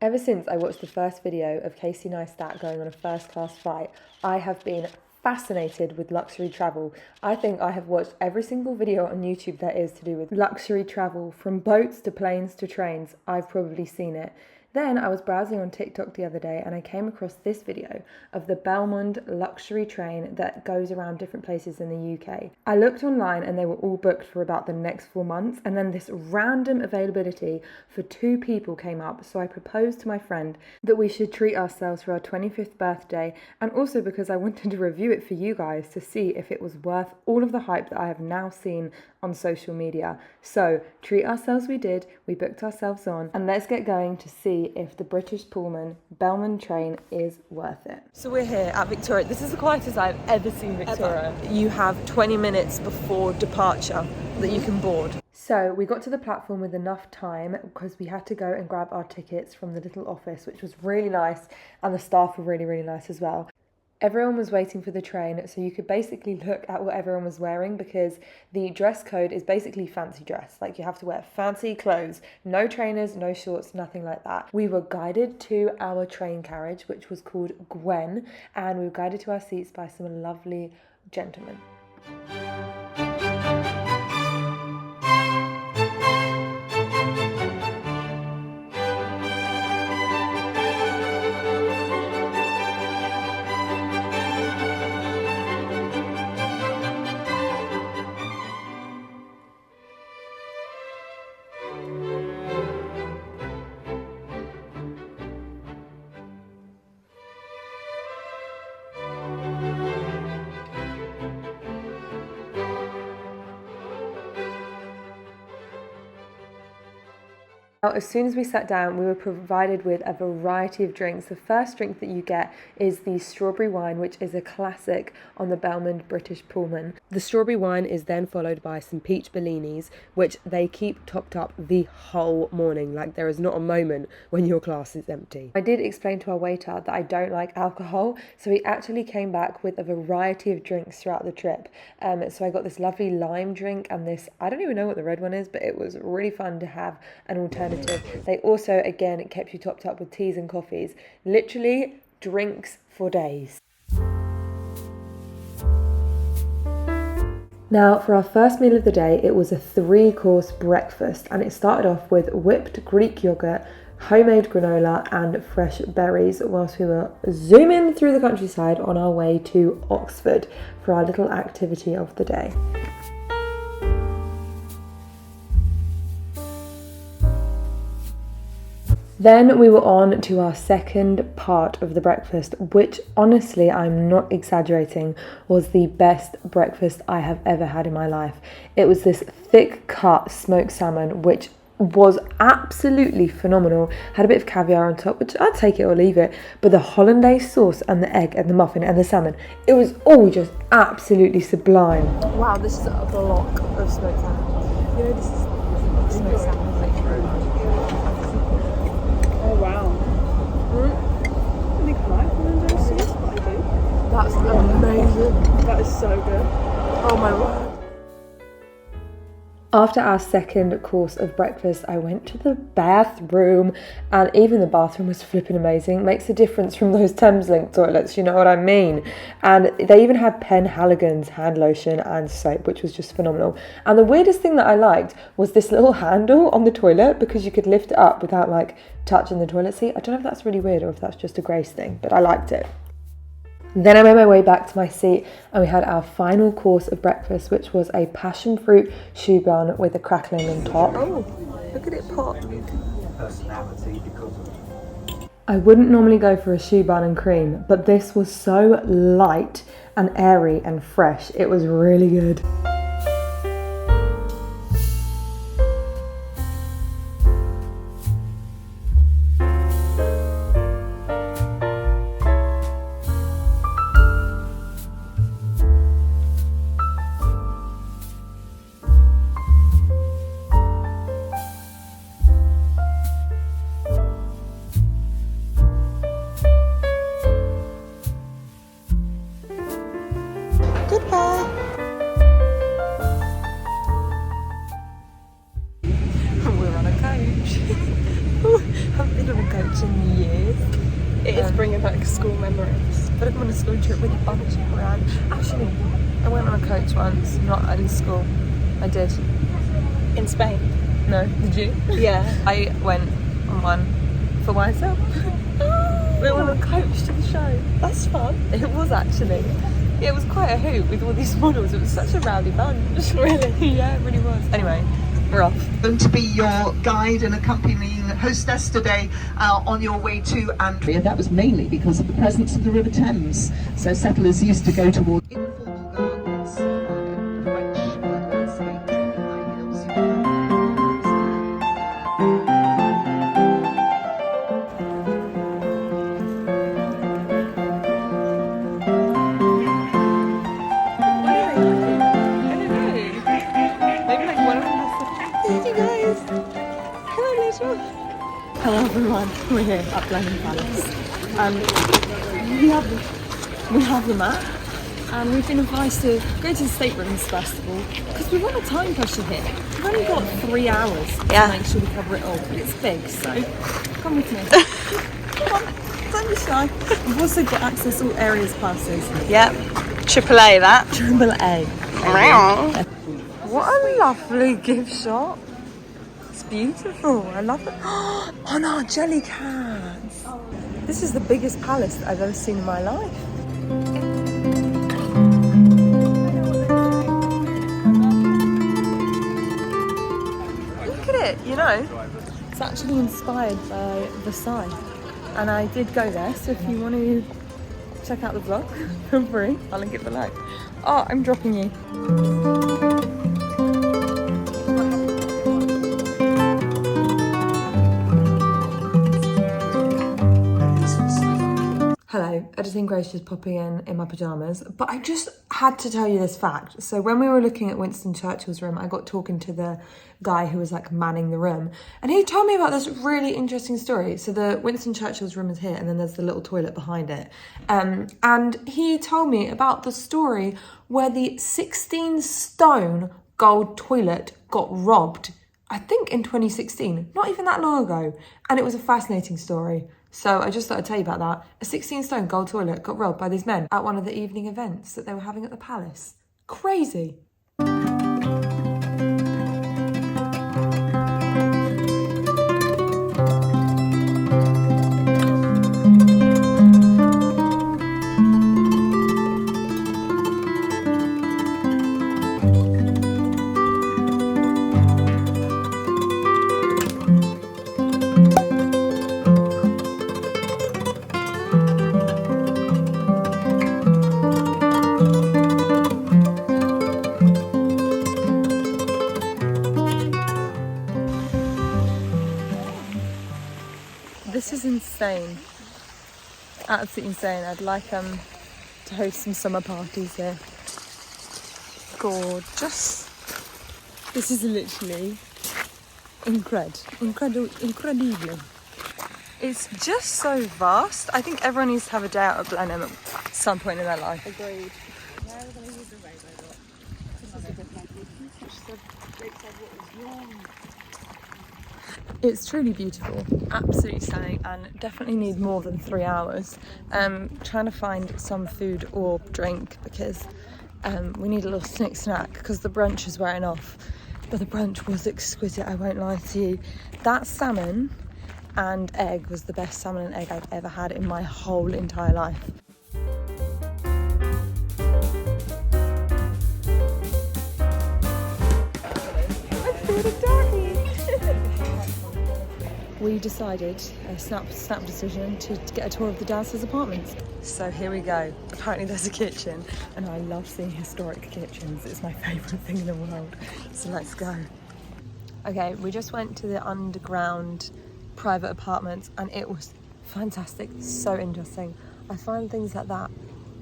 Ever since I watched the first video of Casey Neistat going on a first-class flight, I have been fascinated with luxury travel. I think I have watched every single video on YouTube there is to do with luxury travel, from boats to planes to trains. I've probably seen it. Then I was browsing on TikTok the other day and I came across this video of the Belmond luxury train that goes around different places in the UK. I looked online and they were all booked for about the next 4 months, and then this random availability for 2 people came up, so I proposed to my friend that we should treat ourselves for our 25th birthday, and also because I wanted to review it for you guys to see if it was worth all of the hype that I have now seen on social media. So treat ourselves we did, we booked ourselves on, and let's get going to see if the British Pullman Belmond train is worth it. So we're here at Victoria. This is the quietest I've ever seen Victoria. You have 20 minutes before departure that you can board. So we got to the platform with enough time because we had to go and grab our tickets from the little office, which was really nice, and the staff were really, really nice as well. Everyone was waiting for the train, so you could basically look at what everyone was wearing, because the dress code is basically fancy dress. Like, you have to wear fancy clothes, no trainers, no shorts, nothing like that. We were guided to our train carriage, which was called Gwen, and we were guided to our seats by some lovely gentlemen. Now, as soon as we sat down, we were provided with a variety of drinks. The first drink that you get is the strawberry wine, which is a classic on the Belmond British Pullman. The strawberry wine is then followed by some peach bellinis, which they keep topped up the whole morning. Like, there is not a moment when your glass is empty. I did explain to our waiter that I don't like alcohol, so he actually came back with a variety of drinks throughout the trip. So I got this lovely lime drink and this, I don't even know what the red one is, but it was really fun to have an alternative. They also, again, kept you topped up with teas and coffees. Literally drinks for days. Now, for our first meal of the day, it was a 3-course breakfast, and it started off with whipped Greek yogurt, homemade granola and fresh berries, whilst we were zooming through the countryside on our way to Oxford for our little activity of the day. Then we were on to our second part of the breakfast, which honestly, I'm not exaggerating, was the best breakfast I have ever had in my life. It was this thick cut smoked salmon, which was absolutely phenomenal. Had a bit of caviar on top, which I'd take it or leave it, but the hollandaise sauce and the egg and the muffin and the salmon, it was all just absolutely sublime. Wow, this is a block of smoked salmon. You know, this is smoked salmon. Oh wow. I think I like hollandaise sauce, but I do. That's amazing. That is so good. Oh my word. After our second course of breakfast, I went to the bathroom, and even the bathroom was flipping amazing. Makes a difference from those Thameslink toilets, you know what I mean? And they even had Penhaligon's hand lotion and soap, which was just phenomenal. And the weirdest thing that I liked was this little handle on the toilet, because you could lift it up without like touching the toilet seat. I don't know if that's really weird or if that's just a Grace thing, but I liked it. Then I made my way back to my seat, and we had our final course of breakfast, which was a passion fruit choux bun with a crackling on top. Oh, look at it pop. I wouldn't normally go for a choux bun and cream, but this was so light and airy and fresh. It was really good. Goodbye. years. It is bringing back school memories. But I've gone on a school trip with a bunch of friends. Actually, I went on a coach once, not in school. I did. In Spain? No, did you? Yeah. I went on one for myself. We went on a coach to the show. That's fun. It was actually. Yeah, it was quite a hoot with all these models. It was such a rowdy bunch. Really? Yeah, it really was. Anyway, we're off. Going to be your guide and accompanying hostess today on your way to Andrea. That was mainly because of the presence of the River Thames. So settlers used to go toward informal gardens, French landscape, high hills. Hello everyone, we're here at Belmond Palace and we have the map and we've been advised to go to the staterooms first of all because we're on a time pressure here. We've only got 3 hours to make sure we cover it all, but it's big, so come with me. Come on, don't be shy. We've also got access to all areas passes. Yep. AAA that. Triple A. What a lovely gift shop. Beautiful, I love it. Oh no, jelly cats. This is the biggest palace that I've ever seen in my life. Look at it, you know. It's actually inspired by Versailles. And I did go there, so if you want to check out the vlog, feel free. I'll link it below. Oh, I'm dropping you. Hello, Editing Grace just popping in my pyjamas, but I just had to tell you this fact. So when we were looking at Winston Churchill's room, I got talking to the guy who was like manning the room, and he told me about this really interesting story. So the Winston Churchill's room is here, and then there's the little toilet behind it. And he told me about the story where the 16-stone gold toilet got robbed, I think in 2016, not even that long ago. And it was a fascinating story. So I just thought I'd tell you about that. A 16-stone gold toilet got robbed by these men at one of the evening events that they were having at the palace. Crazy. This is insane. Absolutely insane. I'd like to host some summer parties here. Gorgeous. This is literally incredible. It's just so vast. I think everyone needs to have a day out at Blenheim at some point in their life. Agreed. Where are we going to use the rainbow dot? This is a good one. Touch the great side what was wrong. It's truly beautiful, absolutely stunning, and definitely need more than 3 hours. Trying to find some food or drink because we need a little snack because the brunch is wearing off. But the brunch was exquisite, I won't lie to you. That salmon and egg was the best salmon and egg I've ever had in my whole entire life. We decided, a snap decision, to get a tour of the downstairs apartments. So here we go. Apparently there's a kitchen, and I love seeing historic kitchens. It's my favourite thing in the world. So let's go. Okay, we just went to the underground private apartments, and it was fantastic, so interesting. I find things like that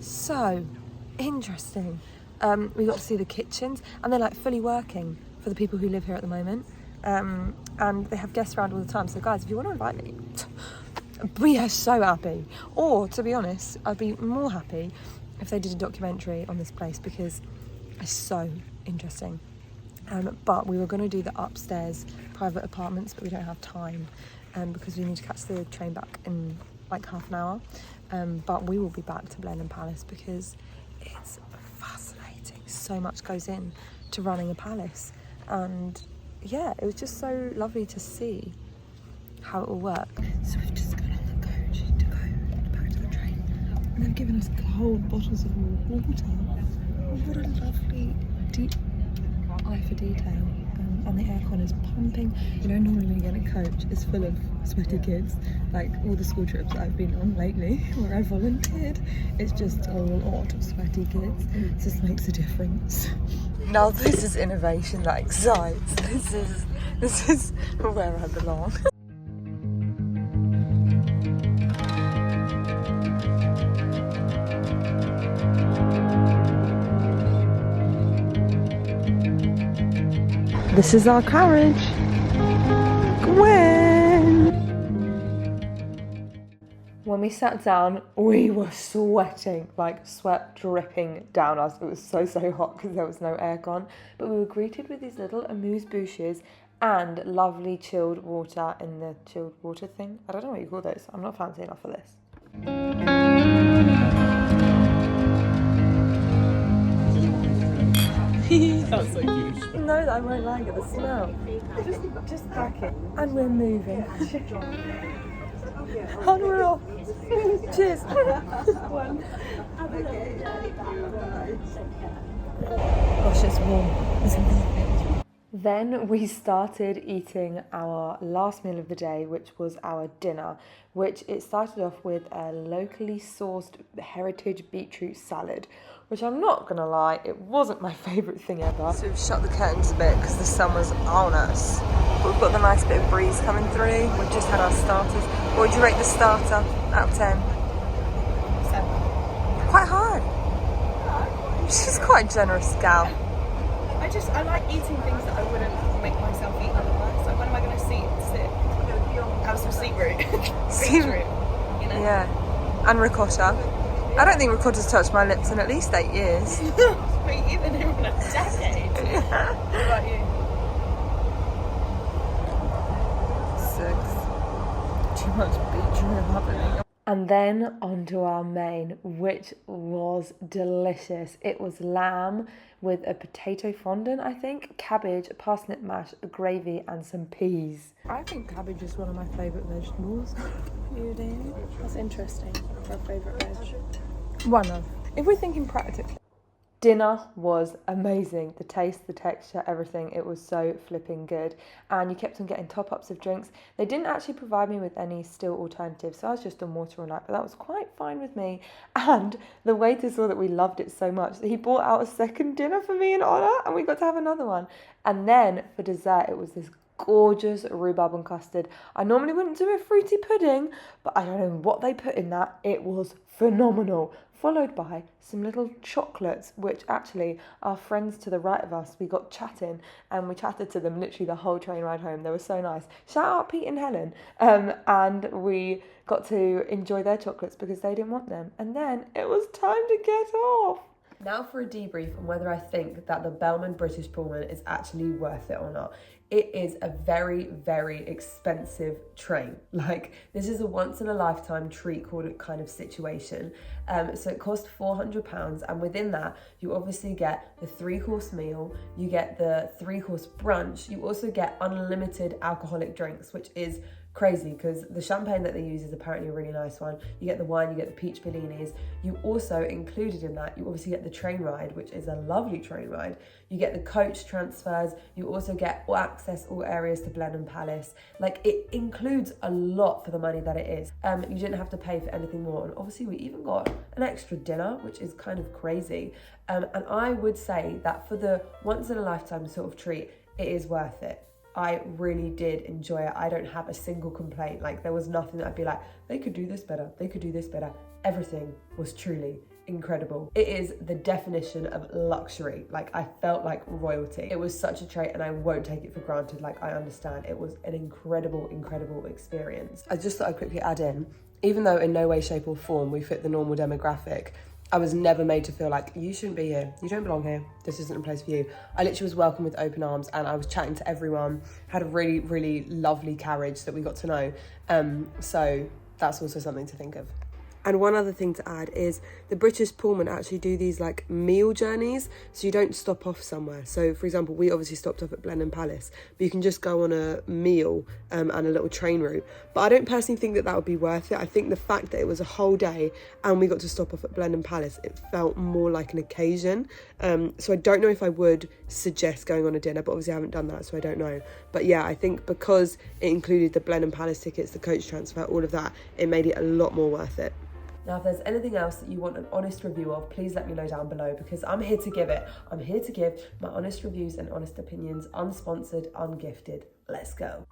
so interesting. We got to see the kitchens, and they're like fully working for the people who live here at the moment. And they have guests around all the time. So guys, if you want to invite me, we are so happy. Or to be honest, I'd be more happy if they did a documentary on this place because it's so interesting. But we were going to do the upstairs private apartments, but we don't have time. because we need to catch the train back in like half an hour. But we will be back to Blenheim Palace because it's fascinating. So much goes in to running a palace, and yeah, it was just so lovely to see how it will work. So we've just got on the coach to go back to the train, and they've given us cold bottles of water. What a lovely deep eye for detail. And the aircon is pumping. You know, normally when you get a coach, it's full of sweaty kids. Like all the school trips that I've been on lately, where I volunteered, it's just a lot of sweaty kids. It just makes a difference. Now this is innovation that excites. This is where I belong. This is our carriage. Gwen! When we sat down, we were sweating, like sweat dripping down us. It was so hot because there was no aircon. But we were greeted with these little amuse-bouches and lovely chilled water in the chilled water thing. I don't know what you call those. I'm not fancy enough for this. That's so cute. No, I won't like it, the smell. Just pack it. And we're moving. And we're off. Cheers. Gosh, it's warm, isn't it? Then we started eating our last meal of the day, which was our dinner, which it started off with a locally sourced heritage beetroot salad, which I'm not going to lie, it wasn't my favourite thing ever. So we've shut the curtains a bit because the sun was on us. But we've got the nice bit of breeze coming through. We've just had our starters. What would you rate the starter out of 10? 7. Quite high. She's quite a generous gal. I like eating things that I wouldn't make myself eat otherwise. Like, when am I going to sit, have some beetroot, you know? Yeah, and ricotta. I don't think ricotta's touched my lips in at least 8 years. Wait, even in a decade? Yeah. What about you? 6. Too much beetroot happening. And then onto our main, which was delicious. It was lamb with a potato fondant, I think, cabbage, parsnip mash, gravy, and some peas. I think cabbage is one of my favourite vegetables. You do? That's interesting. For a favourite veg. One of. If we're thinking practically. Dinner was amazing. The taste, the texture, everything. It was so flipping good. And you kept on getting top-ups of drinks. They didn't actually provide me with any still alternatives, so I was just on water all night, but that was quite fine with me. And the waiter saw that we loved it so much that he brought out a second dinner for me in honour, and we got to have another one. And then for dessert, it was this gorgeous rhubarb and custard. I normally wouldn't do a fruity pudding, but I don't know what they put in that. It was phenomenal. Followed by some little chocolates, which actually our friends to the right of us, we got chatting and we chatted to them literally the whole train ride home. They were so nice. Shout out Pete and Helen. And we got to enjoy their chocolates because they didn't want them. And then it was time to get off. Now for a debrief on whether I think that the Belmond British Pullman is actually worth it or not. It is a very, very expensive train. Like, this is a once in a lifetime treat kind of situation. So it cost £400, and within that, you obviously get the 3-course meal, you get the 3-course brunch, you also get unlimited alcoholic drinks, which is crazy because the champagne that they use is apparently a really nice one. You get the wine, you get the peach bellinis. You also, included in that, you obviously get the train ride, which is a lovely train ride. You get the coach transfers. You also get access all areas to Blenheim Palace. Like, it includes a lot for the money that it is. You didn't have to pay for anything more. And obviously we even got an extra dinner, which is kind of crazy. And I would say that for the once in a lifetime sort of treat, it is worth it. I really did enjoy it. I don't have a single complaint. Like, there was nothing that I'd be like, they could do this better. They could do this better. Everything was truly incredible. It is the definition of luxury. Like, I felt like royalty. It was such a treat and I won't take it for granted. Like, I understand. It was an incredible, incredible experience. I just thought I'd quickly add in, even though in no way, shape or form we fit the normal demographic, I was never made to feel like, you shouldn't be here, you don't belong here, this isn't a place for you. I literally was welcomed with open arms, and I was chatting to everyone, had a really, really lovely carriage that we got to know. So that's also something to think of. And one other thing to add is the British Pullman actually do these like meal journeys, so you don't stop off somewhere. So for example, we obviously stopped off at Blenheim Palace, but you can just go on a meal and a little train route. But I don't personally think that that would be worth it. I think the fact that it was a whole day and we got to stop off at Blenheim Palace, it felt more like an occasion. So I don't know if I would suggest going on a dinner, but obviously I haven't done that, so I don't know. But yeah, I think because it included the Blenheim Palace tickets, the coach transfer, all of that, it made it a lot more worth it. Now, if there's anything else that you want an honest review of, please let me know down below, because I'm here to give it. I'm here to give my honest reviews and honest opinions, unsponsored, ungifted. Let's go.